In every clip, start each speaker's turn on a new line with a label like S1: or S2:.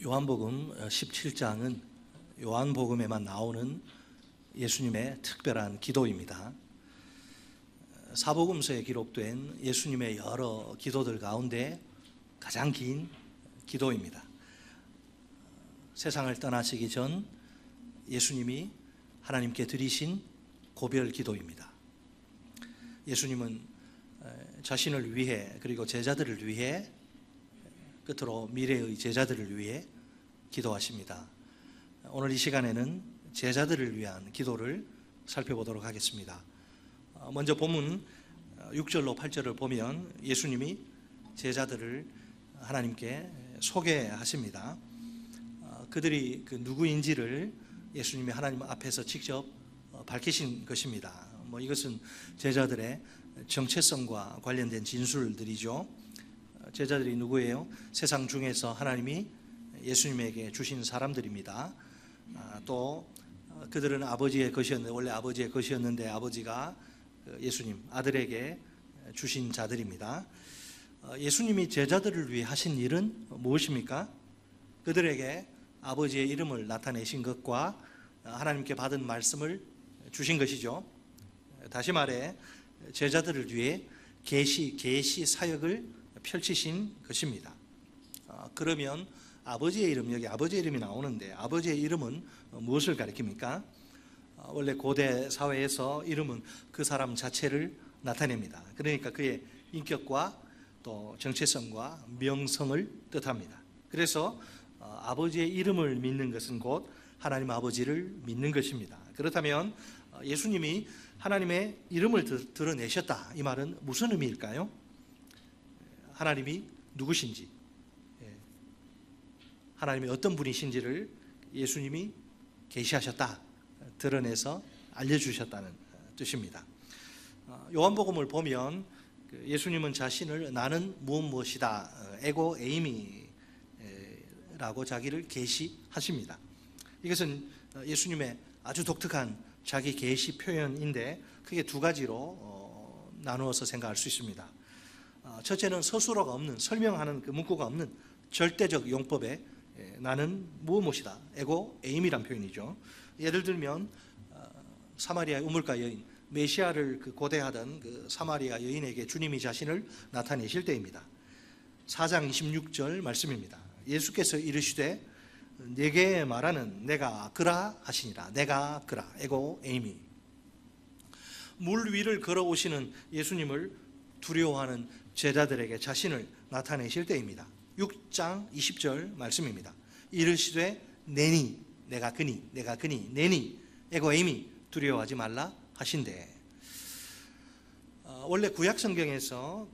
S1: 요한복음 17장은 요한복음에만 나오는 예수님의 특별한 기도입니다. 사복음서에 기록된 예수님의 여러 기도들 가운데 가장 긴 기도입니다. 세상을 떠나시기 전 예수님이 하나님께 드리신 고별 기도입니다. 예수님은 자신을 위해 그리고 제자들을 위해 끝으로 미래의 제자들을 위해 기도하십니다. 오늘 이 시간에는 제자들을 위한 기도를 살펴보도록 하겠습니다. 먼저 본문 6절로 8절을 보면 예수님이 제자들을 하나님께 소개하십니다. 그들이 누구인지를 예수님이 하나님 앞에서 직접 밝히신 것입니다. 이것은 제자들의 정체성과 관련된 진술들이죠. 제자들이 누구예요? 세상 중에서 하나님이 예수님에게 주신 사람들입니다. 또 그들은 아버지의 것이었는데 원래 아버지의 것이었는데 아버지가 예수님 아들에게 주신 자들입니다. 예수님이 제자들을 위해 하신 일은 무엇입니까? 그들에게 아버지의 이름을 나타내신 것과 하나님께 받은 말씀을 주신 것이죠. 다시 말해 제자들을 위해 계시 사역을 펼치신 것입니다. 그러면 아버지의 이름, 여기 아버지의 이름이 나오는데 아버지의 이름은 무엇을 가리킵니까? 원래 고대 사회에서 이름은 그 사람 자체를 나타냅니다. 그러니까 그의 인격과 또 정체성과 명성을 뜻합니다. 그래서 아버지의 이름을 믿는 것은 곧 하나님 아버지를 믿는 것입니다. 그렇다면 예수님이 하나님의 이름을 드러내셨다, 이 말은 무슨 의미일까요? 하나님이 누구신지, 하나님이 어떤 분이신지를 예수님이 계시하셨다, 드러내서 알려주셨다는 뜻입니다. 요한복음을 보면 예수님은 자신을 나는 무엇이다, 에고 에이미라고 자기를 계시하십니다. 이것은 예수님의 아주 독특한 자기 계시 표현인데 크게 두 가지로 나누어서 생각할 수 있습니다. 첫째는 서술어가 없는, 설명하는 그 문구가 없는 절대적 용법에 나는 무엇이다, 에고 에임이란 표현이죠. 예를 들면 사마리아의 우물가 여인, 메시아를 고대하던 그 사마리아 여인에게 주님이 자신을 나타내실 때입니다. 4장 26절 말씀입니다. 예수께서 이르시되 내게 말하는 내가 그라 하시니라. 내가 그라, 에고 에이미. 물 위를 걸어오시는 예수님을 두려워하는 제자들에게 자신을 나타내실 때입니다. 6장 20절 말씀입니다. 이르시되 내니, 내가 그니, 내니, 에고 에이미, 두려워하지 말라 하신대. 원래 구약 성경에서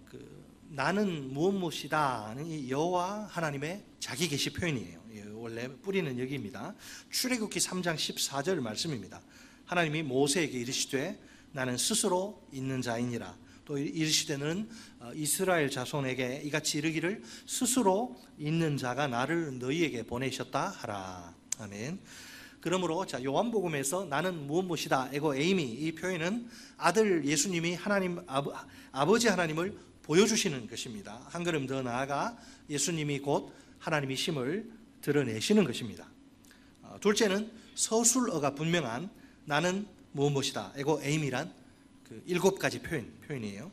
S1: 나는 무엇이다는 이 여호와 하나님의 자기 계시 표현이에요. 원래 뿌리는 여기입니다. 출애굽기 3장 14절 말씀입니다. 하나님이 모세에게 이르시되 나는 스스로 있는 자이니라. 또 이르시되는 이스라엘 자손에게 이같이 이르기를 스스로 있는 자가 나를 너희에게 보내셨다 하라. 아멘. 그러므로 요한복음에서 나는 무엇이다, 에고 에이미, 이 표현은 아들 예수님이 하나님 아버지 하나님을 보여주시는 것입니다. 한 걸음 더 나아가 예수님이 곧 하나님이심을 드러내시는 것입니다. 둘째는 서술어가 분명한 나는 무엇이다, 에고 에이미란 7가지 표현이에요.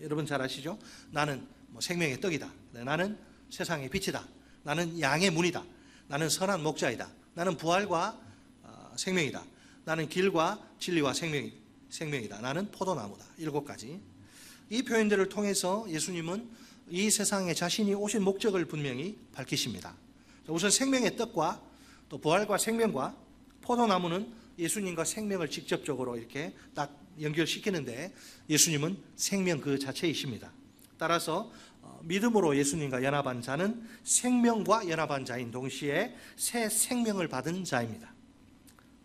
S1: 여러분 잘 아시죠? 나는 생명의 떡이다, 나는 세상의 빛이다, 나는 양의 문이다, 나는 선한 목자이다, 나는 부활과 생명이다, 나는 길과 진리와 생명이다, 나는 포도나무다. 7가지. 이 표현들을 통해서 예수님은 이 세상에 자신이 오신 목적을 분명히 밝히십니다. 우선 생명의 떡과 또 부활과 생명과 포도나무는 예수님과 생명을 직접적으로 이렇게 딱 연결시키는데 예수님은 생명 그 자체이십니다. 따라서 믿음으로 예수님과 연합한 자는 생명과 연합한 자인 동시에 새 생명을 받은 자입니다.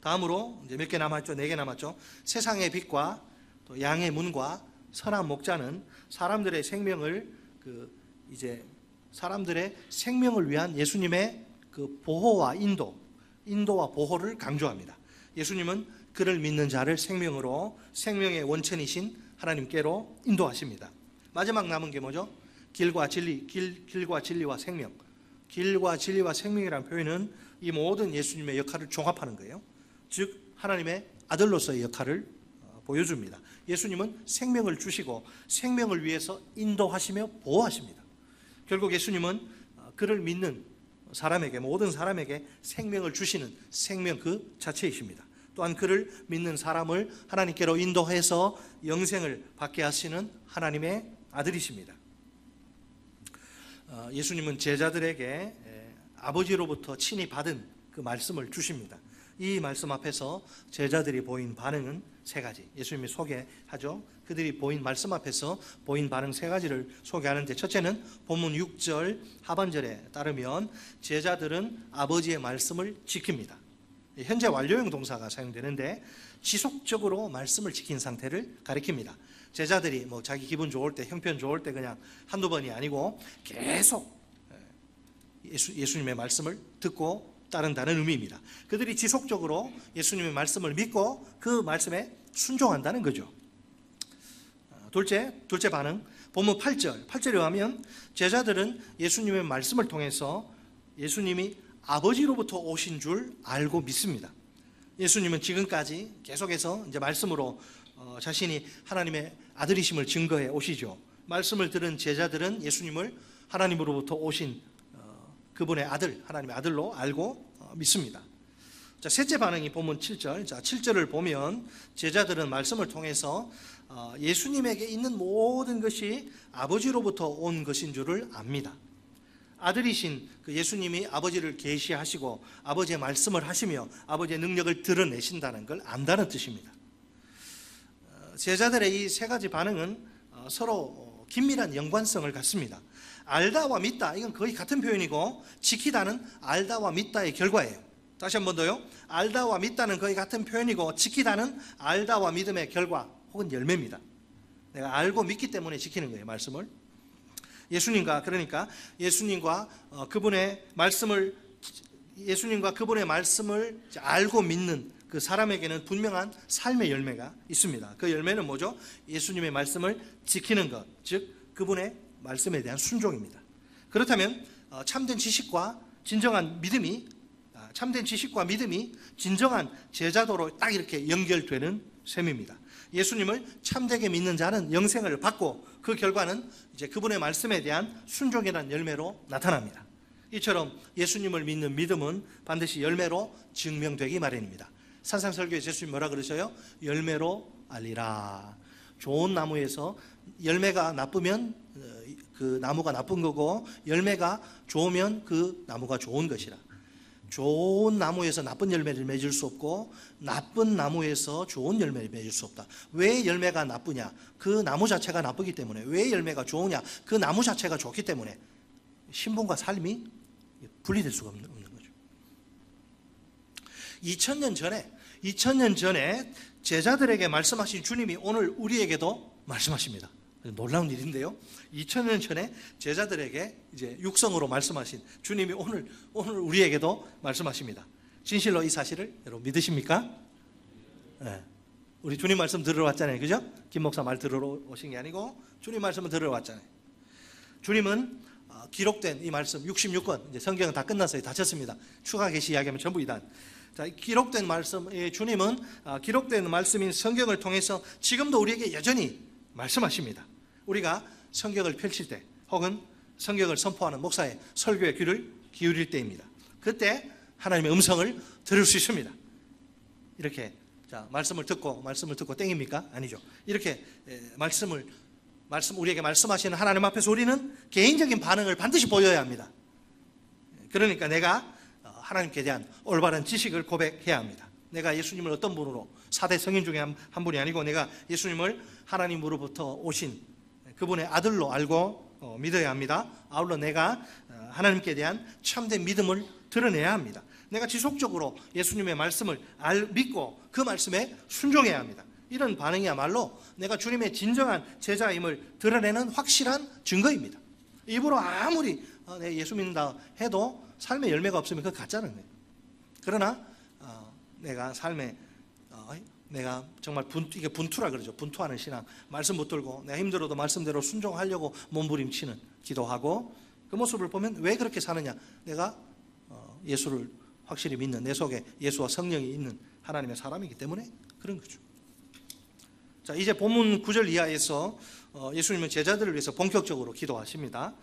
S1: 다음으로 이제 몇 개 남았죠? 4개 남았죠? 세상의 빛과 또 양의 문과 선한 목자는 사람들의 생명을 사람들의 생명을 위한 예수님의 보호와 인도와 보호를 강조합니다. 예수님은 그를 믿는 자를 생명으로 생명의 원천이신 하나님께로 인도하십니다. 마지막 남은 게 뭐죠? 길과 진리와 생명. 길과 진리와 생명이라는 표현은 이 모든 예수님의 역할을 종합하는 거예요. 즉 하나님의 아들로서의 역할을 보여줍니다. 예수님은 생명을 주시고 생명을 위해서 인도하시며 보호하십니다. 결국 예수님은 그를 믿는 사람에게, 모든 사람에게 생명을 주시는 생명 그 자체이십니다. 또한 그를 믿는 사람을 하나님께로 인도해서 영생을 받게 하시는 하나님의 아들이십니다. 예수님은 제자들에게 아버지로부터 친히 받은 그 말씀을 주십니다. 이 말씀 앞에서 제자들이 보인 반응은 세 가지. 예수님이 소개하죠. 그들이 보인 말씀 앞에서 보인 반응 세 가지를 소개하는데, 첫째는 본문 6절 하반절에 따르면 제자들은 아버지의 말씀을 지킵니다. 현재 완료형 동사가 사용되는데 지속적으로 말씀을 지킨 상태를 가리킵니다. 제자들이 뭐 자기 기분 좋을 때, 형편 좋을 때 그냥 한두 번이 아니고 계속 예수님의 말씀을 듣고 따른다는 의미입니다. 그들이 지속적으로 예수님의 말씀을 믿고 그 말씀에 순종한다는 거죠. 둘째 반응, 본문 8절에 하면 제자들은 예수님의 말씀을 통해서 예수님이 아버지로부터 오신 줄 알고 믿습니다. 예수님은 지금까지 계속해서 이제 말씀으로 자신이 하나님의 아들이심을 증거해 오시죠. 말씀을 들은 제자들은 예수님을 하나님으로부터 오신 그분의 아들, 하나님의 아들로 알고 믿습니다. 자, 셋째 반응이 본문 7절. 자, 7절을 보면 제자들은 말씀을 통해서 예수님에게 있는 모든 것이 아버지로부터 온 것인 줄을 압니다. 아들이신 그 예수님이 아버지를 계시하시고 아버지의 말씀을 하시며 아버지의 능력을 드러내신다는 걸 안다는 뜻입니다. 제자들의 이 세 가지 반응은 서로 긴밀한 연관성을 갖습니다. 알다와 믿다, 이건 거의 같은 표현이고 지키다는 알다와 믿다의 결과예요. 다시 한 번 더요. 알다와 믿다는 거의 같은 표현이고 지키다는 알다와 믿음의 결과 혹은 열매입니다. 내가 알고 믿기 때문에 지키는 거예요, 말씀을. 예수님과 그분의 말씀을 알고 믿는 그 사람에게는 분명한 삶의 열매가 있습니다. 그 열매는 뭐죠? 예수님의 말씀을 지키는 것, 즉 그분의 말씀에 대한 순종입니다. 그렇다면 참된 지식과 믿음이 진정한 제자도로 딱 이렇게 연결되는 셈입니다. 예수님을 참되게 믿는 자는 영생을 받고 그 결과는 이제 그분의 말씀에 대한 순종이라는 열매로 나타납니다. 이처럼 예수님을 믿는 믿음은 반드시 열매로 증명되기 마련입니다. 산상설교에서 예수님이 뭐라 그러셔요? 열매로 알리라. 좋은 나무에서 열매가 나쁘면 그 나무가 나쁜 거고 열매가 좋으면 그 나무가 좋은 것이라. 좋은 나무에서 나쁜 열매를 맺을 수 없고 나쁜 나무에서 좋은 열매를 맺을 수 없다. 왜 열매가 나쁘냐? 그 나무 자체가 나쁘기 때문에. 왜 열매가 좋으냐? 그 나무 자체가 좋기 때문에. 신분과 삶이 분리될 수가 없는 거죠. 2000년 전에 제자들에게 말씀하신 주님이 오늘 우리에게도 말씀하십니다. 놀라운 일인데요. 2000년 전에 제자들에게 이제 육성으로 말씀하신 주님이 오늘 우리에게도 말씀하십니다. 진실로 이 사실을 여러분 믿으십니까? 네. 우리 주님 말씀 들으러 왔잖아요. 그죠? 김 목사 말 들으러 오신 게 아니고 주님 말씀을 들으러 왔잖아요. 주님은 기록된 이 말씀 66권, 이제 성경은 다 끝났어요. 다 쳤습니다. 추가 계시 이야기하면 전부 이단. 자, 기록된 말씀, 주님은 기록된 말씀인 성경을 통해서 지금도 우리에게 여전히 말씀하십니다. 우리가 성경을 펼칠 때 혹은 성경을 선포하는 목사의 설교에 귀를 기울일 때입니다. 그때 하나님의 음성을 들을 수 있습니다. 이렇게 말씀을 듣고 땡입니까? 아니죠. 이렇게 우리에게 말씀하시는 하나님 앞에서 우리는 개인적인 반응을 반드시 보여야 합니다. 그러니까 내가 하나님께 대한 올바른 지식을 고백해야 합니다. 내가 예수님을 어떤 분으로, 4대 성인 중에 한 분이 아니고 내가 예수님을 하나님으로부터 오신 그분의 아들로 알고 믿어야 합니다. 아울러 내가 하나님께 대한 참된 믿음을 드러내야 합니다. 내가 지속적으로 예수님의 말씀을 믿고 그 말씀에 순종해야 합니다. 이런 반응이야말로 내가 주님의 진정한 제자임을 드러내는 확실한 증거입니다. 입으로 아무리 내 예수 믿는다 해도 삶의 열매가 없으면 그거 가짜는 거예요. 그러나 내가 삶에 내가 정말 이게 분투라 그러죠. 분투하는 신앙. 말씀 붙들고 내가 힘들어도 말씀대로 순종하려고 몸부림치는 기도하고 그 모습을 보면 왜 그렇게 사느냐? 내가 예수를 확실히 믿는, 내 속에 예수와 성령이 있는 하나님의 사람이기 때문에 그런 거죠. 자, 이제 본문 9절 이하에서 예수님은 제자들을 위해서 본격적으로 기도하십니다.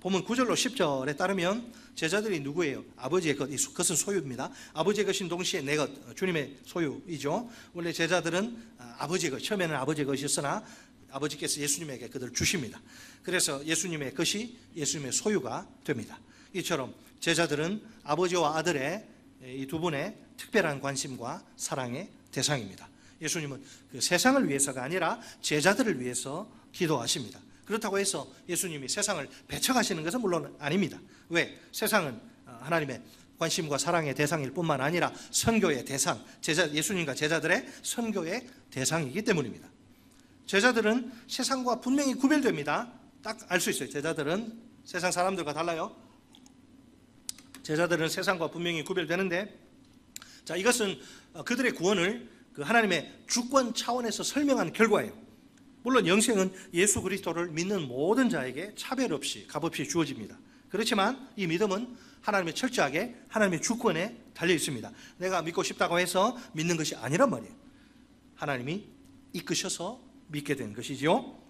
S1: 본문 9절로 10절에 따르면 제자들이 누구예요? 아버지의 것, 그것은 소유입니다. 아버지의 것인 동시에 내 것, 주님의 소유이죠. 원래 제자들은 아버지의 것, 처음에는 아버지의 것이었으나 아버지께서 예수님에게 그들을 주십니다. 그래서 예수님의 것이 예수님의 소유가 됩니다. 이처럼 제자들은 아버지와 아들의 이 두 분의 특별한 관심과 사랑의 대상입니다. 예수님은 그 세상을 위해서가 아니라 제자들을 위해서 기도하십니다. 그렇다고 해서 예수님이 세상을 배척하시는 것은 물론 아닙니다. 왜? 세상은 하나님의 관심과 사랑의 대상일 뿐만 아니라 선교의 대상, 예수님과 제자들의 선교의 대상이기 때문입니다. 제자들은 세상과 분명히 구별됩니다. 딱 알 수 있어요. 제자들은 세상 사람들과 달라요. 제자들은 세상과 분명히 구별되는데, 자, 이것은 그들의 구원을 그 하나님의 주권 차원에서 설명한 결과예요. 물론 영생은 예수 그리스도를 믿는 모든 자에게 차별 없이 값없이 주어집니다. 그렇지만 이 믿음은 하나님의 철저하게 하나님의 주권에 달려 있습니다. 내가 믿고 싶다고 해서 믿는 것이 아니란 말이에요. 하나님이 이끄셔서 믿게 된 것이죠.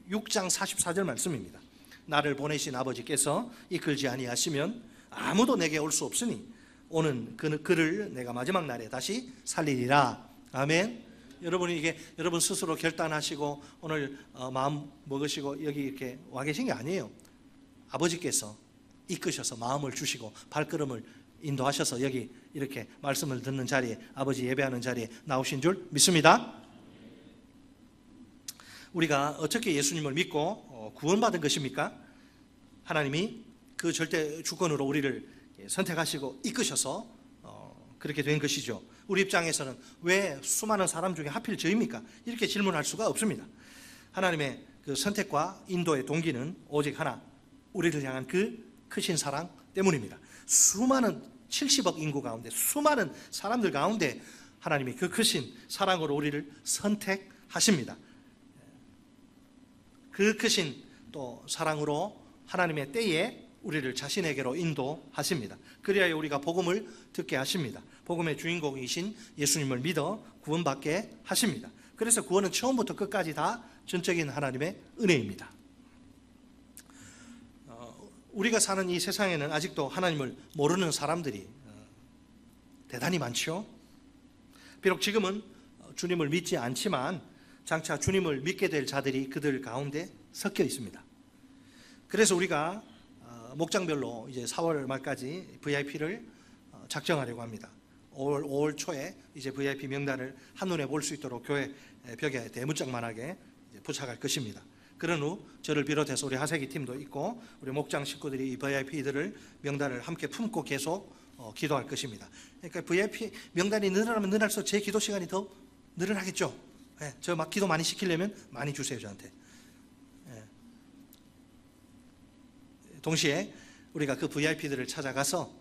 S1: 6장 44절 말씀입니다. 나를 보내신 아버지께서 이끌지 아니하시면 아무도 내게 올 수 없으니 오는 그를 내가 마지막 날에 다시 살리리라. 아멘. 여러분이 이게 여러분 스스로 결단하시고 오늘 마음 먹으시고 여기 이렇게 와 계신 게 아니에요. 아버지께서 이끄셔서 마음을 주시고 발걸음을 인도하셔서 여기 이렇게 말씀을 듣는 자리에, 아버지 예배하는 자리에 나오신 줄 믿습니다. 우리가 어떻게 예수님을 믿고 구원받은 것입니까? 하나님이 그 절대 주권으로 우리를 선택하시고 이끄셔서 그렇게 된 것이죠. 우리 입장에서는 왜 수많은 사람 중에 하필 저입니까? 이렇게 질문할 수가 없습니다. 하나님의 그 선택과 인도의 동기는 오직 하나, 우리를 향한 그 크신 사랑 때문입니다. 수많은 70억 인구 가운데 수많은 사람들 가운데 하나님이 그 크신 사랑으로 우리를 선택하십니다. 그 크신 또 사랑으로 하나님의 때에 우리를 자신에게로 인도하십니다. 그래야 우리가 복음을 듣게 하십니다. 복음의 주인공이신 예수님을 믿어 구원받게 하십니다. 그래서 구원은 처음부터 끝까지 다 전적인 하나님의 은혜입니다. 우리가 사는 이 세상에는 아직도 하나님을 모르는 사람들이 대단히 많죠. 비록 지금은 주님을 믿지 않지만 장차 주님을 믿게 될 자들이 그들 가운데 섞여 있습니다. 그래서 우리가 목장별로 이제 4월 말까지 VIP를 작정하려고 합니다. 5월 초에 이제 VIP 명단을 한눈에 볼 수 있도록 교회 벽에 대문짝만하게 부착할 것입니다. 그런 후 저를 비롯해서 우리 하세기 팀도 있고 우리 목장 식구들이 이 VIP들을 명단을 함께 품고 계속 기도할 것입니다. 그러니까 VIP 명단이 늘어나면 늘어날수록 제 기도 시간이 더 늘어나겠죠. 저 막 기도 많이 시키려면 많이 주세요, 저한테. 동시에 우리가 그 VIP들을 찾아가서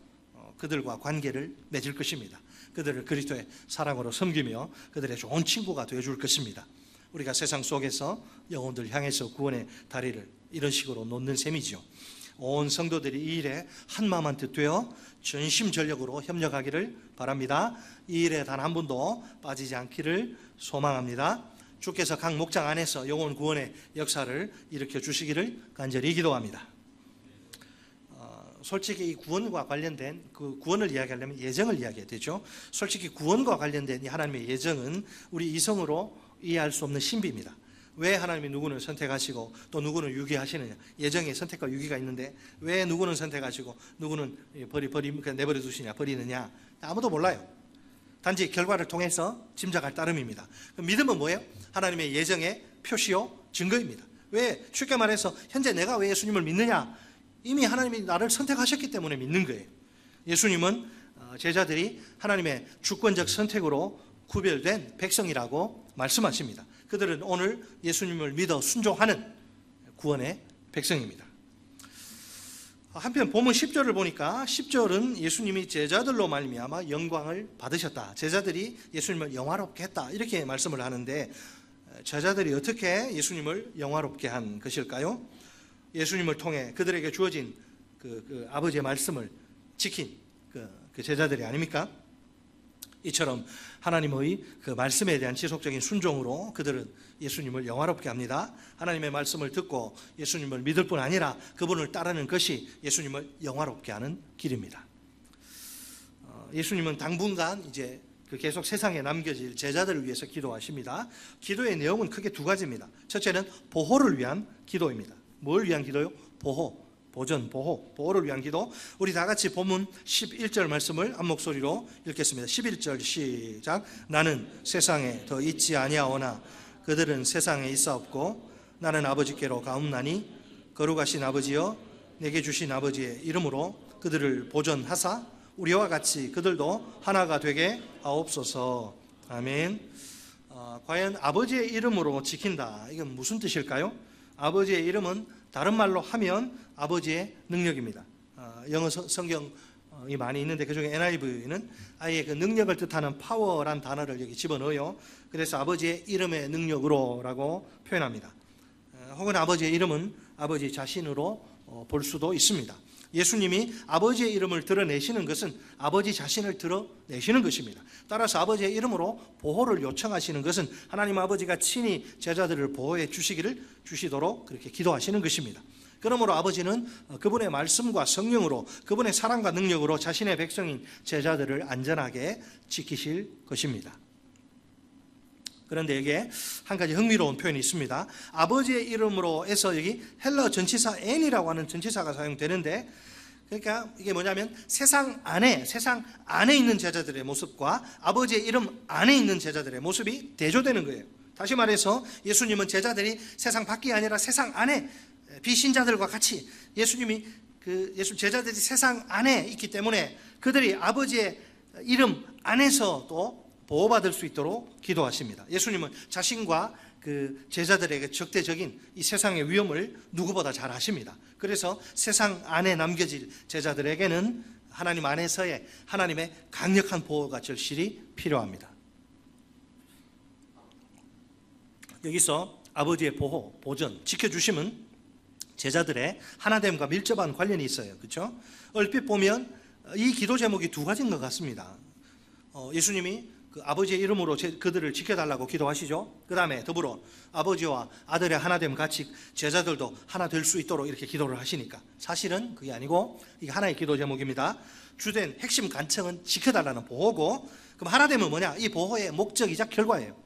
S1: 그들과 관계를 맺을 것입니다. 그들을 그리스도의 사랑으로 섬기며 그들의 좋은 친구가 되어줄 것입니다. 우리가 세상 속에서 영혼들 향해서 구원의 다리를 이런 식으로 놓는 셈이죠. 온 성도들이 이 일에 한마음 한뜻 되어 전심전력으로 협력하기를 바랍니다. 이 일에 단 한 분도 빠지지 않기를 소망합니다. 주께서 각 목장 안에서 영혼 구원의 역사를 일으켜 주시기를 간절히 기도합니다. 솔직히 이 구원과 관련된 그 구원을 이야기하려면 예정을 이야기해야 되죠. 솔직히 구원과 관련된 이 하나님의 예정은 우리 이성으로 이해할 수 없는 신비입니다. 왜 하나님이 누구는 선택하시고 또 누구는 유기하시느냐. 예정에 선택과 유기가 있는데 왜 누구는 선택하시고 누구는 그냥 내버려 두시냐, 버리느냐. 아무도 몰라요. 단지 결과를 통해서 짐작할 따름입니다. 믿음은 뭐예요? 하나님의 예정의 표시요 증거입니다. 왜? 쉽게 말해서 현재 내가 왜 예수님을 믿느냐? 이미 하나님이 나를 선택하셨기 때문에 믿는 거예요. 예수님은 제자들이 하나님의 주권적 선택으로 구별된 백성이라고 말씀하십니다. 그들은 오늘 예수님을 믿어 순종하는 구원의 백성입니다. 한편 본문 10절을 보니까 10절은 예수님이 제자들로 말미암아 영광을 받으셨다. 제자들이 예수님을 영화롭게 했다. 이렇게 말씀을 하는데 제자들이 어떻게 예수님을 영화롭게 한 것일까요? 예수님을 통해 그들에게 주어진 그 아버지의 말씀을 지킨 그 제자들이 아닙니까? 이처럼 하나님의 그 말씀에 대한 지속적인 순종으로 그들은 예수님을 영화롭게 합니다. 하나님의 말씀을 듣고 예수님을 믿을 뿐 아니라 그분을 따르는 것이 예수님을 영화롭게 하는 길입니다. 예수님은 당분간 이제 계속 세상에 남겨질 제자들을 위해서 기도하십니다. 기도의 내용은 크게 두 가지입니다. 첫째는 보호를 위한 기도입니다. 뭘 위한 기도요? 보전, 보호를 위한 기도. 우리 다 같이 본문 11절 말씀을 한 목소리로 읽겠습니다. 11절 시작. 나는 세상에 더 있지 아니하오나 그들은 세상에 있사옵고 나는 아버지께로 가옵나니 거룩하신 아버지여 내게 주신 아버지의 이름으로 그들을 보전하사 우리와 같이 그들도 하나가 되게 하옵소서. 아멘. 과연 아버지의 이름으로 지킨다, 이건 무슨 뜻일까요? 아버지의 이름은 다른 말로 하면 아버지의 능력입니다. 영어 성경이 많이 있는데 그중에 NIV는 아예 그 능력을 뜻하는 파워란 단어를 여기 집어넣어요. 그래서 아버지의 이름의 능력으로라고 표현합니다. 혹은 아버지의 이름은 아버지 자신으로 볼 수도 있습니다. 예수님이 아버지의 이름을 드러내시는 것은 아버지 자신을 드러내시는 것입니다. 따라서 아버지의 이름으로 보호를 요청하시는 것은 하나님 아버지가 친히 제자들을 보호해 주시도록 그렇게 기도하시는 것입니다. 그러므로 아버지는 그분의 말씀과 성령으로 그분의 사랑과 능력으로 자신의 백성인 제자들을 안전하게 지키실 것입니다. 그런데 여기에 한 가지 흥미로운 표현이 있습니다. 아버지의 이름으로 해서 여기 헬러 전치사 n이라고 하는 전치사가 사용되는데, 그러니까 이게 뭐냐면 세상 안에 있는 제자들의 모습과 아버지의 이름 안에 있는 제자들의 모습이 대조되는 거예요. 다시 말해서 예수님은 제자들이 세상 밖이 아니라 세상 안에 비신자들과 같이 예수님 제자들이 세상 안에 있기 때문에 그들이 아버지의 이름 안에서 또 보호받을 수 있도록 기도하십니다. 예수님은 자신과 그 제자들에게 적대적인 이 세상의 위험을 누구보다 잘 아십니다. 그래서 세상 안에 남겨질 제자들에게는 하나님 안에서의 하나님의 강력한 보호가 절실히 필요합니다. 여기서 아버지의 보호, 보전, 지켜주심은 제자들의 하나됨과 밀접한 관련이 있어요. 그렇죠? 얼핏 보면 이 기도 제목이 두 가지인 것 같습니다. 예수님이 그 아버지의 이름으로 그들을 지켜달라고 기도하시죠. 그 다음에 더불어 아버지와 아들의 하나됨 같이 제자들도 하나 될 수 있도록 이렇게 기도를 하시니까 사실은 그게 아니고 이게 하나의 기도 제목입니다. 주된 핵심 간청은 지켜달라는 보호고, 그럼 하나됨은 뭐냐? 이 보호의 목적이자 결과예요.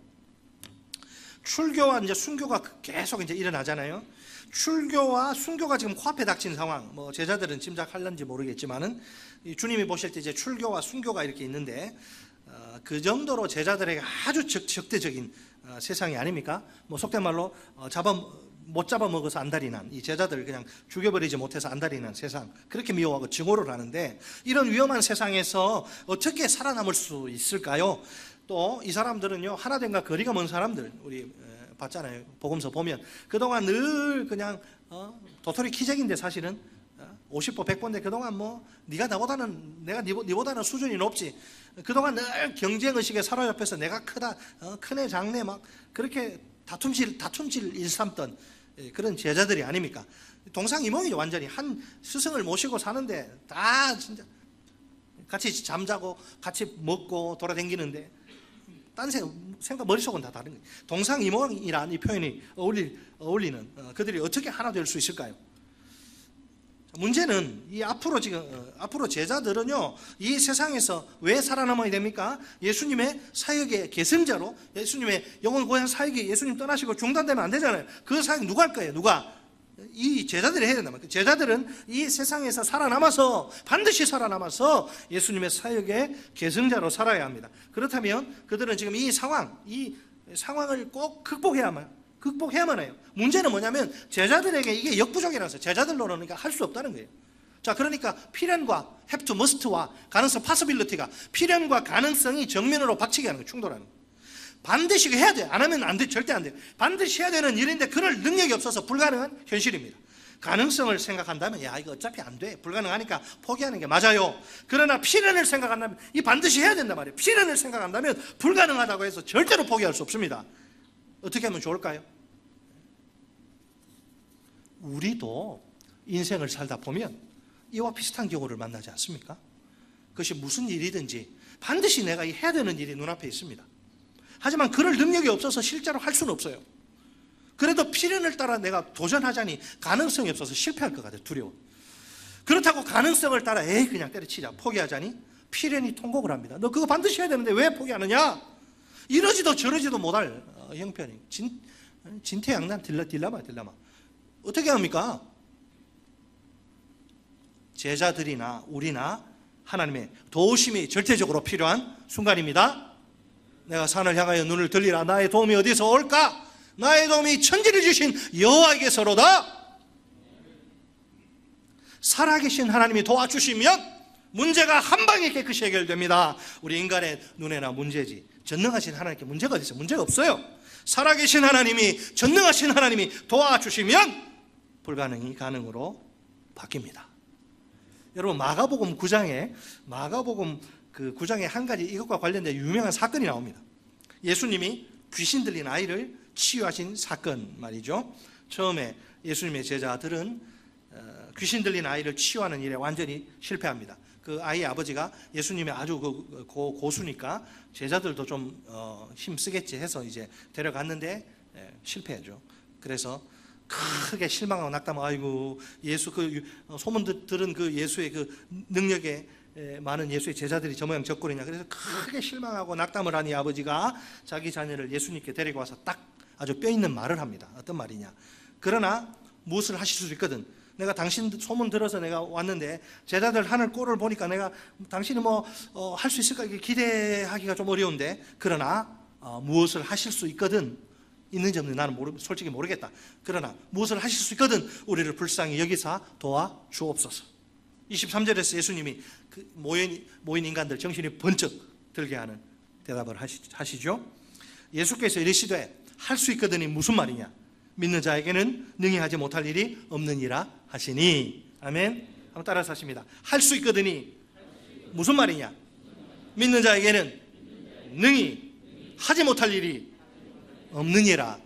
S1: 출교와 이제 순교가 계속 이제 일어나잖아요. 출교와 순교가 지금 코앞에 닥친 상황, 뭐 제자들은 짐작할런지 모르겠지만은 주님이 보실 때 이제 출교와 순교가 이렇게 있는데, 그 정도로 제자들에게 아주 적대적인 세상이 아닙니까? 뭐 속된 말로 못 잡아먹어서 안달이 난 이 제자들 그냥 죽여버리지 못해서 안달이 난 세상, 그렇게 미워하고 증오를 하는데, 이런 위험한 세상에서 어떻게 살아남을 수 있을까요? 또 이 사람들은요, 하나됨과 거리가 먼 사람들, 우리 봤잖아요. 복음서 보면 그동안 늘 그냥 도토리 키재기인데 사실은 50보 100보인데 그동안 뭐 네가 나보다는 내가 네보다는 수준이 높지, 그동안 늘 경쟁의식에 사로잡혀서 내가 크다, 크네 작네 막 그렇게 다툼질 일삼던 그런 제자들이 아닙니까? 동상이몽이죠. 완전히 한 스승을 모시고 사는데 다 진짜 같이 잠자고 같이 먹고 돌아다니는데 딴 생각 머릿속은 다 다른 거예요. 동상이몽이라는 이 표현이 어울리는 그들이 어떻게 하나 될 수 있을까요? 문제는 이 앞으로 제자들은요, 이 세상에서 왜 살아남아야 됩니까? 예수님의 사역의 계승자로, 예수님의 영혼 고향 사역이 예수님 떠나시고 중단되면 안 되잖아요. 그 사역 누가 할 거예요? 누가? 이 제자들이 해야 된단 말이에요. 제자들은 이 세상에서 반드시 살아남아서 예수님의 사역의 계승자로 살아야 합니다. 그렇다면 그들은 지금 이 상황을 꼭 극복해야만 해요. 문제는 뭐냐면 제자들에게 이게 역부족이라서 제자들로는 그러니까 할 수 없다는 거예요. 자, 그러니까 필연과 have to, must와 가능성, possibility가 필연과 가능성이 정면으로 박치게 하는 거예요. 충돌하는 거예요. 반드시 해야 돼요. 안 하면 안 돼. 절대 안 돼요. 반드시 해야 되는 일인데 그럴 능력이 없어서 불가능한 현실입니다. 가능성을 생각한다면 야, 이거 어차피 안 돼. 불가능하니까 포기하는 게 맞아요. 그러나 필연을 생각한다면 이 반드시 해야 된단 말이에요. 필연을 생각한다면 불가능하다고 해서 절대로 포기할 수 없습니다. 어떻게 하면 좋을까요? 우리도 인생을 살다 보면 이와 비슷한 경우를 만나지 않습니까? 그것이 무슨 일이든지 반드시 내가 해야 되는 일이 눈앞에 있습니다. 하지만 그럴 능력이 없어서 실제로 할 수는 없어요. 그래도 필연을 따라 내가 도전하자니 가능성이 없어서 실패할 것 같아요. 두려워. 그렇다고 가능성을 따라 그냥 때려치자 포기하자니 필연이 통곡을 합니다. 너 그거 반드시 해야 되는데 왜 포기하느냐? 이러지도 저러지도 못할 형편이 진퇴양난 딜라마. 어떻게 합니까? 제자들이나 우리나 하나님의 도우심이 절대적으로 필요한 순간입니다. 내가 산을 향하여 눈을 들리라. 나의 도움이 어디서 올까? 나의 도움이 천지를 주신 여호와에게서로다. 살아계신 하나님이 도와주시면 문제가 한 방에 깨끗이 해결됩니다. 우리 인간의 눈에나 문제지 전능하신 하나님께 문제가 어디 있어요? 문제가 없어요. 살아계신 하나님이, 전능하신 하나님이 도와주시면 불가능이 가능으로 바뀝니다. 여러분 마가복음 9장에 그 9장에 한 가지 이것과 관련된 유명한 사건이 나옵니다. 예수님이 귀신 들린 아이를 치유하신 사건 말이죠. 처음에 예수님의 제자들은 귀신 들린 아이를 치유하는 일에 완전히 실패합니다. 그 아이의 아버지가 예수님의 아주 고수니까 제자들도 좀 힘쓰겠지 해서 이제 데려갔는데 실패하죠. 그래서 크게 실망하고 낙담하고 아이고 예수 그 소문 들은 그 예수의 그 능력에 많은 예수의 제자들이 저 모양 저 꼴이냐. 그래서 크게 실망하고 낙담을 하니 아버지가 자기 자녀를 예수님께 데리고 와서 딱 아주 뼈 있는 말을 합니다. 어떤 말이냐. 그러나 무엇을 하실 수 있거든. 내가 당신 소문 들어서 내가 왔는데 제자들 하는 꼴을 보니까 내가 당신이 할 수 있을까 기대하기가 좀 어려운데 그러나 무엇을 하실 수 있거든. 있는지 없는지 나는 솔직히 모르겠다. 그러나 무엇을 하실 수 있거든 우리를 불쌍히 여기사 도와주옵소서. 23절에서 예수님이 그 모인 인간들 정신이 번쩍 들게 하는 대답을 하시죠. 예수께서 이르시되 할 수 있거든이 무슨 말이냐. 믿는 자에게는 능히 하지 못할 일이 없느니라 하시니. 아멘. 한번 따라서 하십니다. 할 수 있거든이 무슨 말이냐. 믿는 자에게는 능히 하지 못할 일이 없느니라.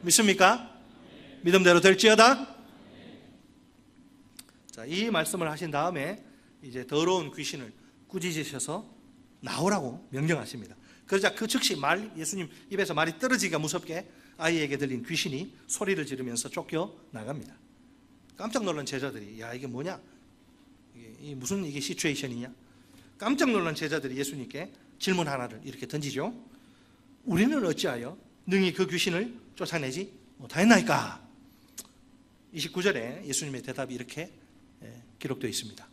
S1: 믿습니까? 믿음대로 될지어다. 자, 이 말씀을 하신 다음에 이제 더러운 귀신을 꾸짖으셔서 나오라고 명령하십니다. 그러자 그 즉시 예수님 입에서 말이 떨어지기가 무섭게 아이에게 들린 귀신이 소리를 지르면서 쫓겨 나갑니다. 깜짝 놀란 제자들이 야 이게 뭐냐? 이게 무슨 이게 시츄에이션이냐? 깜짝 놀란 제자들이 예수님께 질문 하나를 이렇게 던지죠. 우리는 어찌하여 능히 그 귀신을 쫓아내지 못하였나이까? 29절에 예수님의 대답이 이렇게 기록되어 있습니다.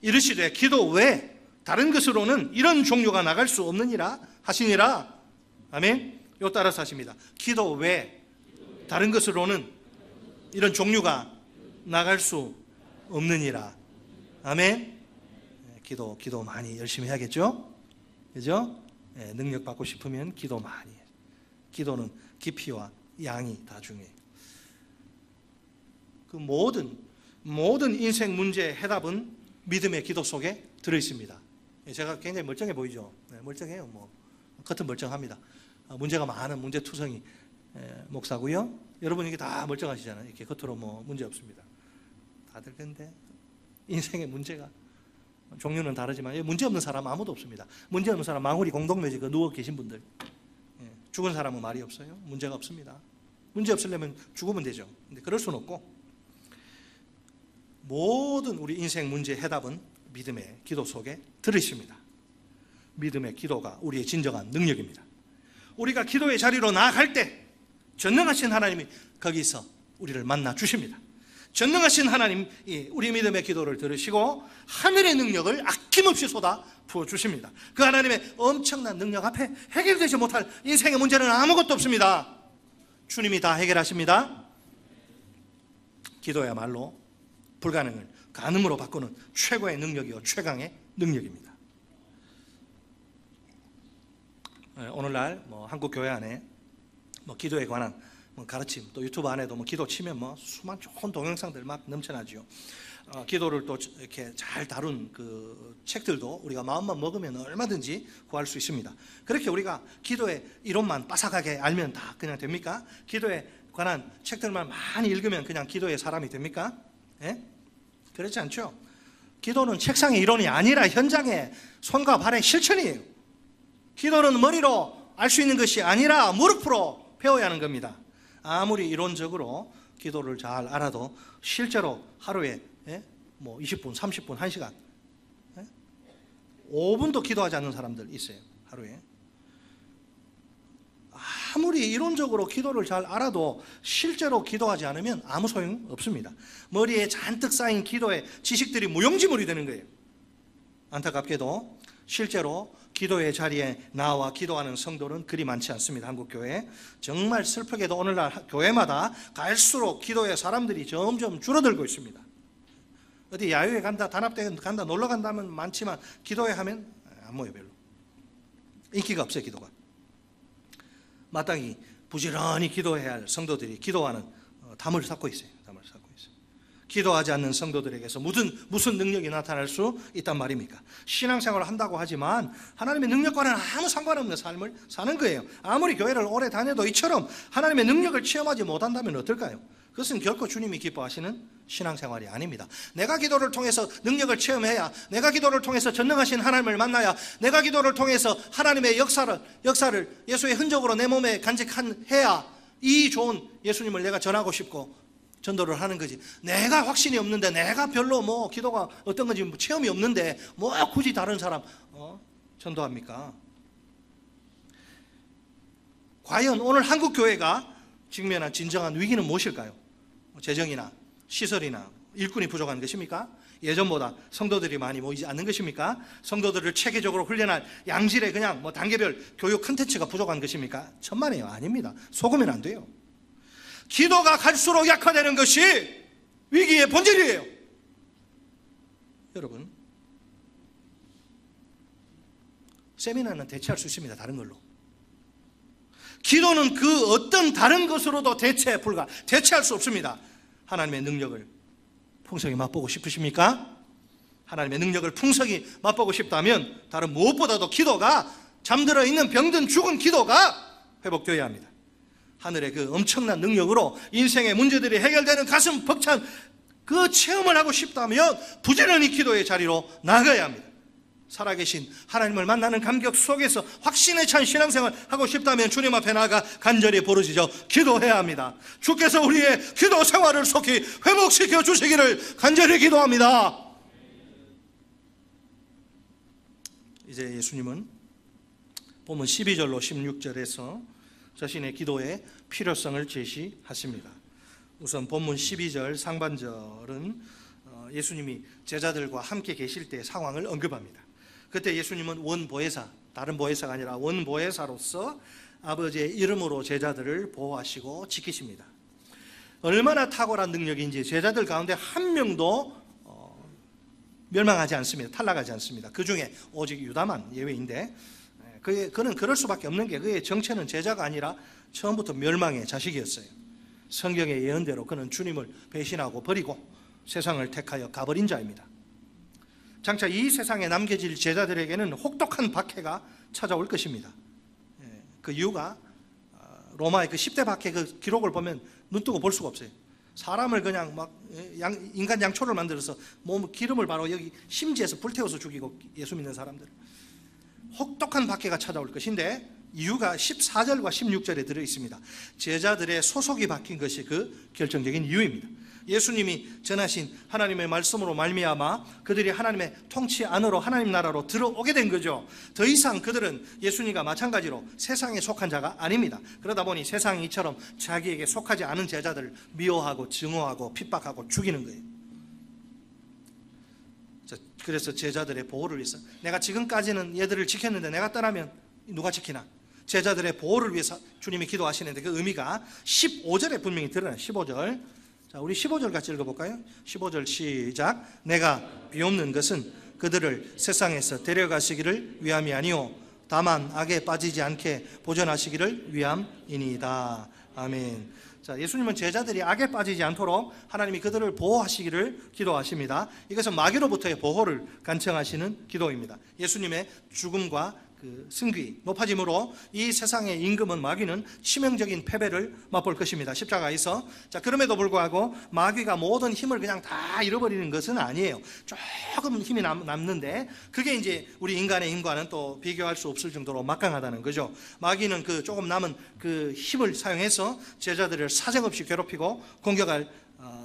S1: 이르시되 기도 외 다른 것으로는 이런 종류가 나갈 수 없느니라 하시니라. 아멘. 요 따라서 하십니다. 기도 외 다른 것으로는 이런 종류가 나갈 수 없느니라. 아멘. 기도 많이 열심히 해야겠죠? 그죠? 능력 받고 싶으면 기도 많이 해요. 기도는 깊이와 양이 다 중요해요. 그 모든 인생 문제의 해답은 믿음의 기도 속에 들어있습니다. 제가 굉장히 멀쩡해 보이죠? 멀쩡해요. 겉은 멀쩡합니다. 문제가 많은 문제투성이 목사고요. 여러분 이게 다 멀쩡하시잖아요. 이렇게 겉으로 문제 없습니다. 다들 근데 인생의 문제가 종류는 다르지만 문제 없는 사람 아무도 없습니다. 문제 없는 사람 망우리 공동묘지 누워 계신 분들 죽은 사람은 말이 없어요. 문제가 없습니다. 문제 없으려면 죽으면 되죠. 근데 그럴 수는 없고 모든 우리 인생 문제의 해답은 믿음의 기도 속에 들으십니다. 믿음의 기도가 우리의 진정한 능력입니다. 우리가 기도의 자리로 나아갈 때 전능하신 하나님이 거기서 우리를 만나 주십니다. 전능하신 하나님이 우리 믿음의 기도를 들으시고 하늘의 능력을 아낌없이 쏟아 부어주십니다. 그 하나님의 엄청난 능력 앞에 해결되지 못할 인생의 문제는 아무것도 없습니다. 주님이 다 해결하십니다. 기도야말로 불가능을 가능으로 바꾸는 최고의 능력이요 최강의 능력입니다. 오늘날 한국 교회 안에 기도에 관한 가르침, 또 유튜브 안에도 기도 치면 수많은 좋은 동영상들 막 넘쳐나죠. 기도를 또 이렇게 잘 다룬 그 책들도 우리가 마음만 먹으면 얼마든지 구할 수 있습니다. 그렇게 우리가 기도의 이론만 빠삭하게 알면 다 그냥 됩니까? 기도의 관한 책들만 많이 읽으면 그냥 기도의 사람이 됩니까? 예? 그렇지 않죠. 기도는 책상의 이론이 아니라 현장의 손과 발의 실천이에요. 기도는 머리로 알 수 있는 것이 아니라 무릎으로 배워야 하는 겁니다. 아무리 이론적으로 기도를 잘 알아도 실제로 하루에 20분, 30분, 1시간 5분도 기도하지 않는 사람들 있어요. 하루에. 아무리 이론적으로 기도를 잘 알아도 실제로 기도하지 않으면 아무 소용 없습니다. 머리에 잔뜩 쌓인 기도의 지식들이 무용지물이 되는 거예요. 안타깝게도 실제로 기도의 자리에 나와 기도하는 성도는 그리 많지 않습니다. 한국교회. 정말 슬프게도 오늘날 교회마다 갈수록 기도의 사람들이 점점 줄어들고 있습니다. 어디 야유회 간다, 단합대회 간다, 놀러 간다면 많지만 기도회 하면 안 모여 별로. 인기가 없어요. 기도가. 마땅히 부지런히 기도해야 할 성도들이 기도하는 담을 쌓고 있어요. 담을 쌓고 있어요. 기도하지 않는 성도들에게서 무슨 능력이 나타날 수 있단 말입니까? 신앙생활을 한다고 하지만 하나님의 능력과는 아무 상관없는 삶을 사는 거예요. 아무리 교회를 오래 다녀도 이처럼 하나님의 능력을 체험하지 못한다면 어떨까요? 그것은 결코 주님이 기뻐하시는 신앙생활이 아닙니다. 내가 기도를 통해서 능력을 체험해야, 내가 기도를 통해서 전능하신 하나님을 만나야, 내가 기도를 통해서 하나님의 역사를 예수의 흔적으로 내 몸에 간직해야 이 좋은 예수님을 내가 전하고 싶고 전도를 하는 거지. 내가 확신이 없는데, 내가 별로 기도가 어떤 건지 체험이 없는데 굳이 다른 사람 전도합니까? 과연 오늘 한국 교회가 직면한 진정한 위기는 무엇일까요? 재정이나 시설이나 일꾼이 부족한 것입니까? 예전보다 성도들이 많이 모이지 않는 것입니까? 성도들을 체계적으로 훈련할 양질의 그냥 단계별 교육 콘텐츠가 부족한 것입니까? 천만에요. 아닙니다. 속으면 안 돼요. 기도가 갈수록 약화되는 것이 위기의 본질이에요. 여러분, 세미나는 대체할 수 있습니다. 다른 걸로. 기도는 그 어떤 다른 것으로도 대체할 수 없습니다. 하나님의 능력을 풍성히 맛보고 싶으십니까? 하나님의 능력을 풍성히 맛보고 싶다면 다른 무엇보다도 기도가, 잠들어 있는 병든 죽은 기도가 회복되어야 합니다. 하늘의 그 엄청난 능력으로 인생의 문제들이 해결되는 가슴 벅찬 그 체험을 하고 싶다면 부지런히 기도의 자리로 나가야 합니다. 살아계신 하나님을 만나는 감격 속에서 확신에 찬 신앙생활을 하고 싶다면 주님 앞에 나가 간절히 부르짖어 기도해야 합니다. 주께서 우리의 기도 생활을 속히 회복시켜 주시기를 간절히 기도합니다. 이제 예수님은 본문 12절로 16절에서 자신의 기도의 필요성을 제시하십니다. 우선 본문 12절 상반절은 예수님이 제자들과 함께 계실 때의 상황을 언급합니다. 그때 예수님은 원보혜사, 다른 보혜사가 아니라 원보혜사로서 아버지의 이름으로 제자들을 보호하시고 지키십니다. 얼마나 탁월한 능력인지 제자들 가운데 한 명도 멸망하지 않습니다. 탈락하지 않습니다. 그 중에 오직 유다만 예외인데, 그는 그럴 수밖에 없는 게 그의 정체는 제자가 아니라 처음부터 멸망의 자식이었어요. 성경의 예언대로 그는 주님을 배신하고 버리고 세상을 택하여 가버린 자입니다. 장차 이 세상에 남겨질 제자들에게는 혹독한 박해가 찾아올 것입니다. 그 이유가 로마의 그 10대 박해 그 기록을 보면 눈뜨고 볼 수가 없어요. 사람을 그냥 인간 양초를 만들어서 기름을 바로 여기 심지에서 불태워서 죽이고 예수 믿는 사람들. 혹독한 박해가 찾아올 것인데 이유가 14절과 16절에 들어있습니다. 제자들의 소속이 바뀐 것이 그 결정적인 이유입니다. 예수님이 전하신 하나님의 말씀으로 말미암아 그들이 하나님의 통치 안으로 하나님 나라로 들어오게 된 거죠. 더 이상 그들은 예수님과 마찬가지로 세상에 속한 자가 아닙니다. 그러다 보니 세상이 이처럼 자기에게 속하지 않은 제자들을 미워하고 증오하고 핍박하고 죽이는 거예요. 그래서 제자들의 보호를 위해서, 내가 지금까지는 얘들을 지켰는데 내가 떠나면 누가 지키나? 제자들의 보호를 위해서 주님이 기도하시는데 그 의미가 15절에 분명히 드러나요. 15절. 자, 우리 15절 같이 읽어볼까요? 15절 시작. 내가 비옵는 것은 그들을 세상에서 데려가시기를 위함이 아니오 다만 악에 빠지지 않게 보존하시기를 위함이니이다. 아멘. 자, 예수님은 제자들이 악에 빠지지 않도록 하나님이 그들을 보호하시기를 기도하십니다. 이것은 마귀로부터의 보호를 간청하시는 기도입니다. 예수님의 죽음과 그 승귀 높아짐으로 이 세상의 임금은 마귀는 치명적인 패배를 맛볼 것입니다. 십자가에서. 자, 그럼에도 불구하고 마귀가 모든 힘을 그냥 다 잃어버리는 것은 아니에요. 조금 힘이 남는데 그게 이제 우리 인간의 힘과는 또 비교할 수 없을 정도로 막강하다는 거죠. 마귀는 그 조금 남은 그 힘을 사용해서 제자들을 사정없이 괴롭히고 공격할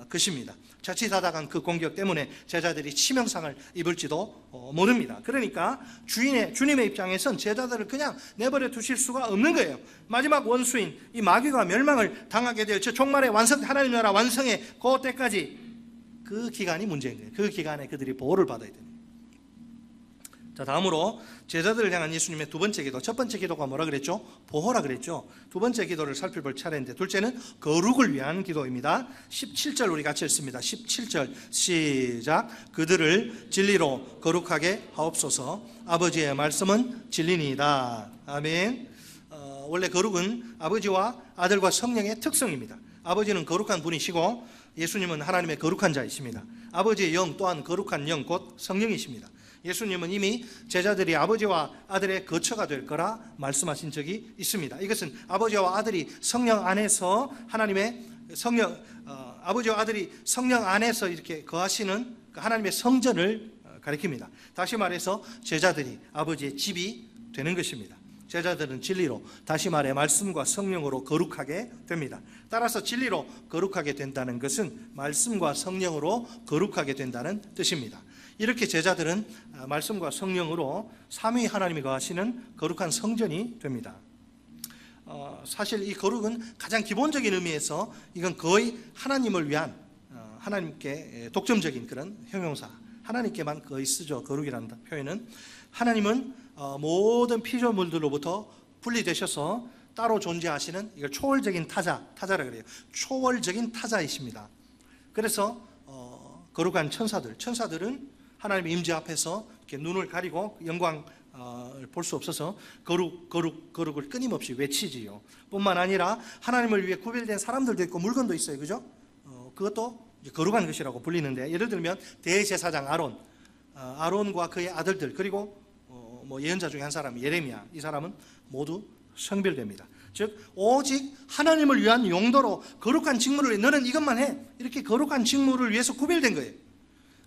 S1: 것입니다. 자칫하다간 그 공격 때문에 제자들이 치명상을 입을지도 모릅니다. 그러니까 주님의 입장에선 제자들을 그냥 내버려 두실 수가 없는 거예요. 마지막 원수인 이 마귀가 멸망을 당하게 될 저 종말의 하나님 나라 완성의 그 때까지 그 기간이 문제인 거예요. 그 기간에 그들이 보호를 받아야 됩니다. 자, 다음으로 제자들을 향한 예수님의 두 번째 기도. 첫 번째 기도가 뭐라 그랬죠? 보호라 그랬죠. 두 번째 기도를 살펴볼 차례인데 둘째는 거룩을 위한 기도입니다. 17절 우리 같이 읽습니다. 17절 시작. 그들을 진리로 거룩하게 하옵소서. 아버지의 말씀은 진리니이다. 아멘. 원래 거룩은 아버지와 아들과 성령의 특성입니다. 아버지는 거룩한 분이시고 예수님은 하나님의 거룩한 자이십니다. 아버지의 영 또한 거룩한 영 곧 성령이십니다. 예수님은 이미 제자들이 아버지와 아들의 거처가 될 거라 말씀하신 적이 있습니다. 이것은 아버지와 아들이 성령 안에서 하나님의 아버지와 아들이 성령 안에서 이렇게 거하시는 하나님의 성전을 가리킵니다. 다시 말해서 제자들이 아버지의 집이 되는 것입니다. 제자들은 진리로, 다시 말해 말씀과 성령으로 거룩하게 됩니다. 따라서 진리로 거룩하게 된다는 것은 말씀과 성령으로 거룩하게 된다는 뜻입니다. 이렇게 제자들은 말씀과 성령으로 삼위 하나님이 거하시는 거룩한 성전이 됩니다. 사실 이 거룩은 가장 기본적인 의미에서 이건 거의 하나님을 위한 하나님께 독점적인 그런 형용사, 하나님께만 거의 쓰죠. 거룩이라는 표현은. 하나님은 모든 피조물들로부터 분리되셔서 따로 존재하시는 이걸 초월적인 타자라 그래요. 초월적인 타자이십니다. 그래서 거룩한 천사들은 하나님의 임재 앞에서 이렇게 눈을 가리고 영광을 볼 수 없어서 거룩을 끊임없이 외치지요. 뿐만 아니라 하나님을 위해 구별된 사람들도 있고 물건도 있어요. 그죠? 그것도 거룩한 것이라고 불리는데, 예를 들면 대제사장 아론과 그의 아들들, 그리고 뭐 예언자 중에 한 사람 예레미야, 이 사람은 모두 성별됩니다. 즉 오직 하나님을 위한 용도로 거룩한 직무를 위해 너는 이것만 해, 이렇게 거룩한 직무를 위해서 구별된 거예요.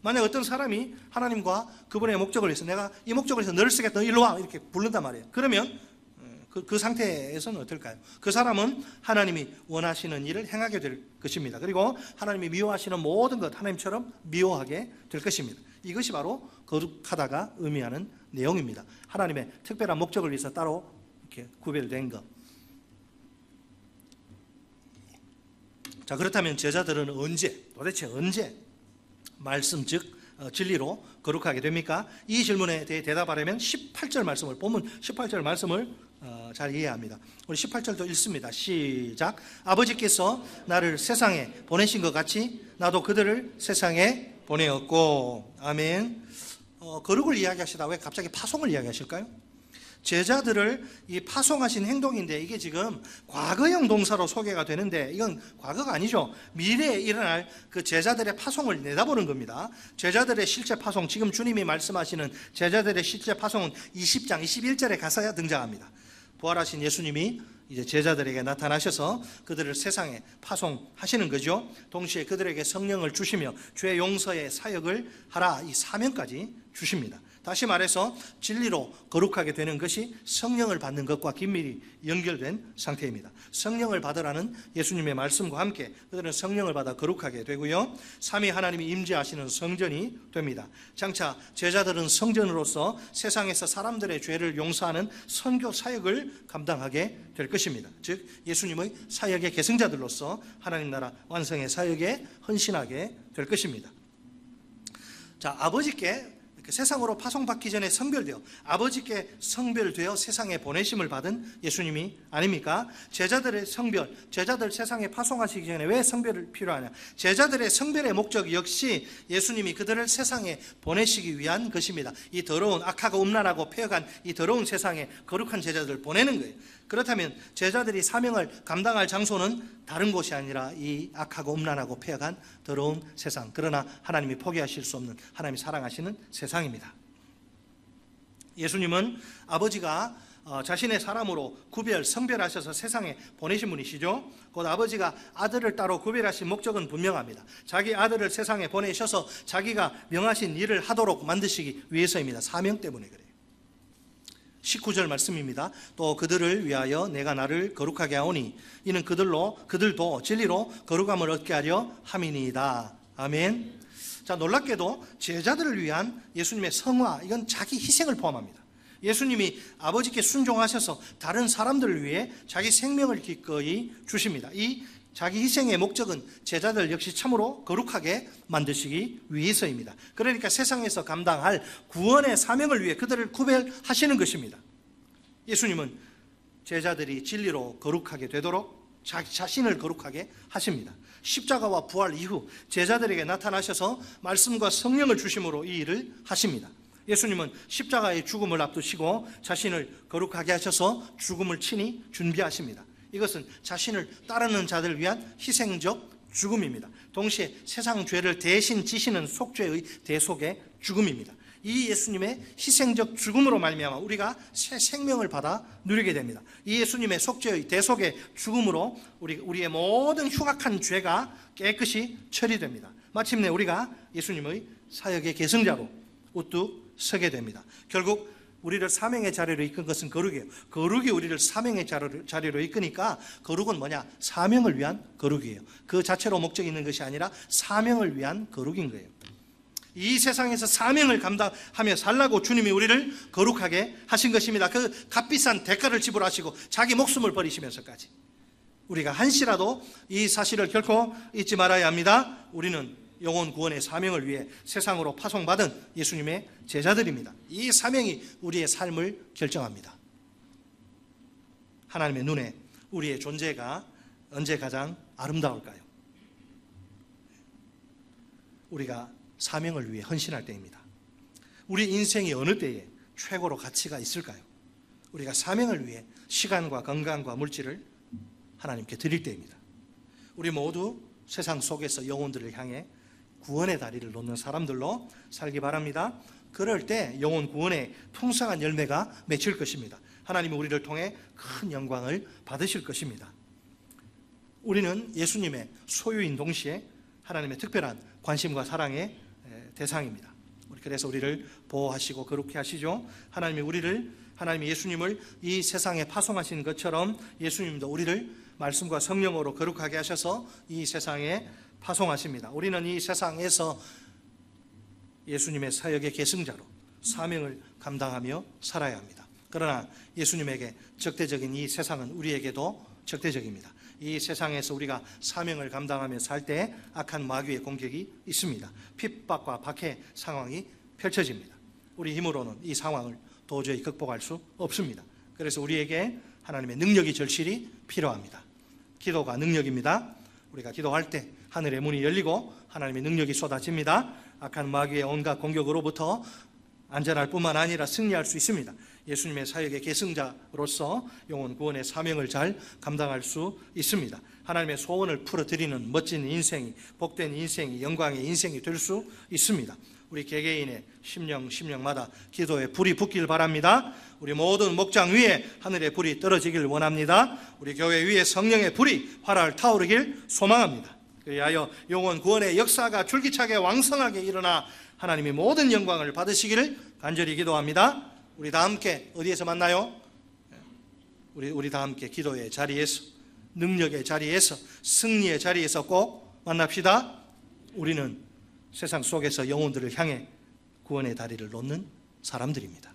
S1: 만약 어떤 사람이 하나님과 그분의 목적을 위해서 내가 이 목적을 위해서 너를 쓰겠다, 너 일로 와, 이렇게 부른단 말이에요. 그러면 그 상태에서는 어떨까요? 그 사람은 하나님이 원하시는 일을 행하게 될 것입니다. 그리고 하나님이 미워하시는 모든 것 하나님처럼 미워하게 될 것입니다. 이것이 바로 거룩하다가 의미하는 내용입니다. 하나님의 특별한 목적을 위해서 따로 이렇게 구별된 것. 자, 그렇다면 제자들은 도대체 언제 말씀 즉 진리로 거룩하게 됩니까? 이 질문에 대해 대답하려면 18절 말씀을, 본문 18절 말씀을 잘 이해해야 합니다. 우리 18절도 읽습니다. 시작. 아버지께서 나를 세상에 보내신 것 같이 나도 그들을 세상에 보내었고. 아멘. 거룩을 이야기하시다 왜 갑자기 파송을 이야기하실까요? 제자들을 이 파송하신 행동인데 이게 지금 과거형 동사로 소개가 되는데 이건 과거가 아니죠. 미래에 일어날 그 제자들의 파송을 내다보는 겁니다. 제자들의 실제 파송, 지금 주님이 말씀하시는 제자들의 실제 파송은 20장 21절에 가서야 등장합니다. 부활하신 예수님이 이제 제자들에게 나타나셔서 그들을 세상에 파송하시는 거죠. 동시에 그들에게 성령을 주시며 죄 용서의 사역을 하라, 이 사명까지 주십니다. 다시 말해서 진리로 거룩하게 되는 것이 성령을 받는 것과 긴밀히 연결된 상태입니다. 성령을 받으라는 예수님의 말씀과 함께 그들은 성령을 받아 거룩하게 되고요, 삼위 하나님이 임재하시는 성전이 됩니다. 장차 제자들은 성전으로서 세상에서 사람들의 죄를 용서하는 선교 사역을 감당하게 될 것입니다. 즉 예수님의 사역의 계승자들로서 하나님 나라 완성의 사역에 헌신하게 될 것입니다. 자, 아버지께 세상으로 파송받기 전에 아버지께 성별되어 세상에 보내심을 받은 예수님이 아닙니까? 제자들의 성별, 제자들 세상에 파송하시기 전에 왜 성별이 필요하냐? 제자들의 성별의 목적 역시 예수님이 그들을 세상에 보내시기 위한 것입니다. 이 더러운 악하고 음란하고 폐역한 이 더러운 세상에 거룩한 제자들을 보내는 거예요. 그렇다면 제자들이 사명을 감당할 장소는 다른 곳이 아니라 이 악하고 음란하고 폐역한 더러운 세상, 그러나 하나님이 포기하실 수 없는 하나님이 사랑하시는 세상입니다. 예수님은 아버지가 자신의 사람으로 성별하셔서 세상에 보내신 분이시죠. 곧 아버지가 아들을 따로 구별하신 목적은 분명합니다. 자기 아들을 세상에 보내셔서 자기가 명하신 일을 하도록 만드시기 위해서입니다. 사명 때문에 그래요. 19절 말씀입니다. 또 그들을 위하여 내가 나를 거룩하게 하오니 이는 그들도 진리로 거룩함을 얻게 하려 함이니이다. 아멘. 자, 놀랍게도 제자들을 위한 예수님의 성화, 이건 자기 희생을 포함합니다. 예수님이 아버지께 순종하셔서 다른 사람들을 위해 자기 생명을 기꺼이 주십니다. 이 자기 희생의 목적은 제자들 역시 참으로 거룩하게 만드시기 위해서입니다. 그러니까 세상에서 감당할 구원의 사명을 위해 그들을 구별하시는 것입니다. 예수님은 제자들이 진리로 거룩하게 되도록 자신을 거룩하게 하십니다. 십자가와 부활 이후 제자들에게 나타나셔서 말씀과 성령을 주심으로 이 일을 하십니다. 예수님은 십자가의 죽음을 앞두시고 자신을 거룩하게 하셔서 죽음을 친히 준비하십니다. 이것은 자신을 따르는 자들을 위한 희생적 죽음입니다. 동시에 세상 죄를 대신 지시는 속죄의 대속의 죽음입니다. 이 예수님의 희생적 죽음으로 말미암아 우리가 새 생명을 받아 누리게 됩니다. 이 예수님의 속죄의 대속의 죽음으로 우리의 모든 흉악한 죄가 깨끗이 처리됩니다. 마침내 우리가 예수님의 사역의 계승자로 우뚝 서게 됩니다. 결국 우리를 사명의 자리로 이끈 것은 거룩이에요. 거룩이 우리를 사명의 자리로 이끄니까 거룩은 뭐냐? 사명을 위한 거룩이에요. 그 자체로 목적이 있는 것이 아니라 사명을 위한 거룩인 거예요. 이 세상에서 사명을 감당하며 살라고 주님이 우리를 거룩하게 하신 것입니다. 그 값비싼 대가를 지불하시고 자기 목숨을 버리시면서까지 우리가 한시라도 이 사실을 결코 잊지 말아야 합니다. 우리는 영혼 구원의 사명을 위해 세상으로 파송받은 예수님의 제자들입니다. 이 사명이 우리의 삶을 결정합니다. 하나님의 눈에 우리의 존재가 언제 가장 아름다울까요? 우리가 사명을 위해 헌신할 때입니다. 우리 인생이 어느 때에 최고로 가치가 있을까요? 우리가 사명을 위해 시간과 건강과 물질을 하나님께 드릴 때입니다. 우리 모두 세상 속에서 영혼들을 향해 구원의 다리를 놓는 사람들로 살기 바랍니다. 그럴 때 영혼 구원의 풍성한 열매가 맺힐 것입니다. 하나님은 우리를 통해 큰 영광을 받으실 것입니다. 우리는 예수님의 소유인 동시에 하나님의 특별한 관심과 사랑의 대상입니다. 그래서 우리를 보호하시고 거룩히 하시죠. 하나님이 예수님을 이 세상에 파송하신 것처럼 예수님도 우리를 말씀과 성령으로 거룩하게 하셔서 이 세상에 파송하십니다. 우리는 이 세상에서 예수님의 사역의 계승자로 사명을 감당하며 살아야 합니다. 그러나 예수님에게 적대적인 이 세상은 우리에게도 적대적입니다. 이 세상에서 우리가 사명을 감당하며 살 때 악한 마귀의 공격이 있습니다. 핍박과 박해 상황이 펼쳐집니다. 우리 힘으로는 이 상황을 도저히 극복할 수 없습니다. 그래서 우리에게 하나님의 능력이 절실히 필요합니다. 기도가 능력입니다. 우리가 기도할 때 하늘의 문이 열리고 하나님의 능력이 쏟아집니다. 악한 마귀의 온갖 공격으로부터 안전할 뿐만 아니라 승리할 수 있습니다. 예수님의 사역의 계승자로서 영혼 구원의 사명을 잘 감당할 수 있습니다. 하나님의 소원을 풀어드리는 멋진 인생이, 복된 인생이, 영광의 인생이 될 수 있습니다. 우리 개개인의 심령마다 기도에 불이 붙길 바랍니다. 우리 모든 목장 위에 하늘의 불이 떨어지길 원합니다. 우리 교회 위에 성령의 불이 활활 타오르길 소망합니다. 그리하여 영혼 구원의 역사가 줄기차게 왕성하게 일어나 하나님이 모든 영광을 받으시기를 간절히 기도합니다. 우리 다 함께 어디에서 만나요? 우리 다 함께 기도의 자리에서, 능력의 자리에서, 승리의 자리에서 꼭 만납시다. 우리는 세상 속에서 영혼들을 향해 구원의 다리를 놓는 사람들입니다.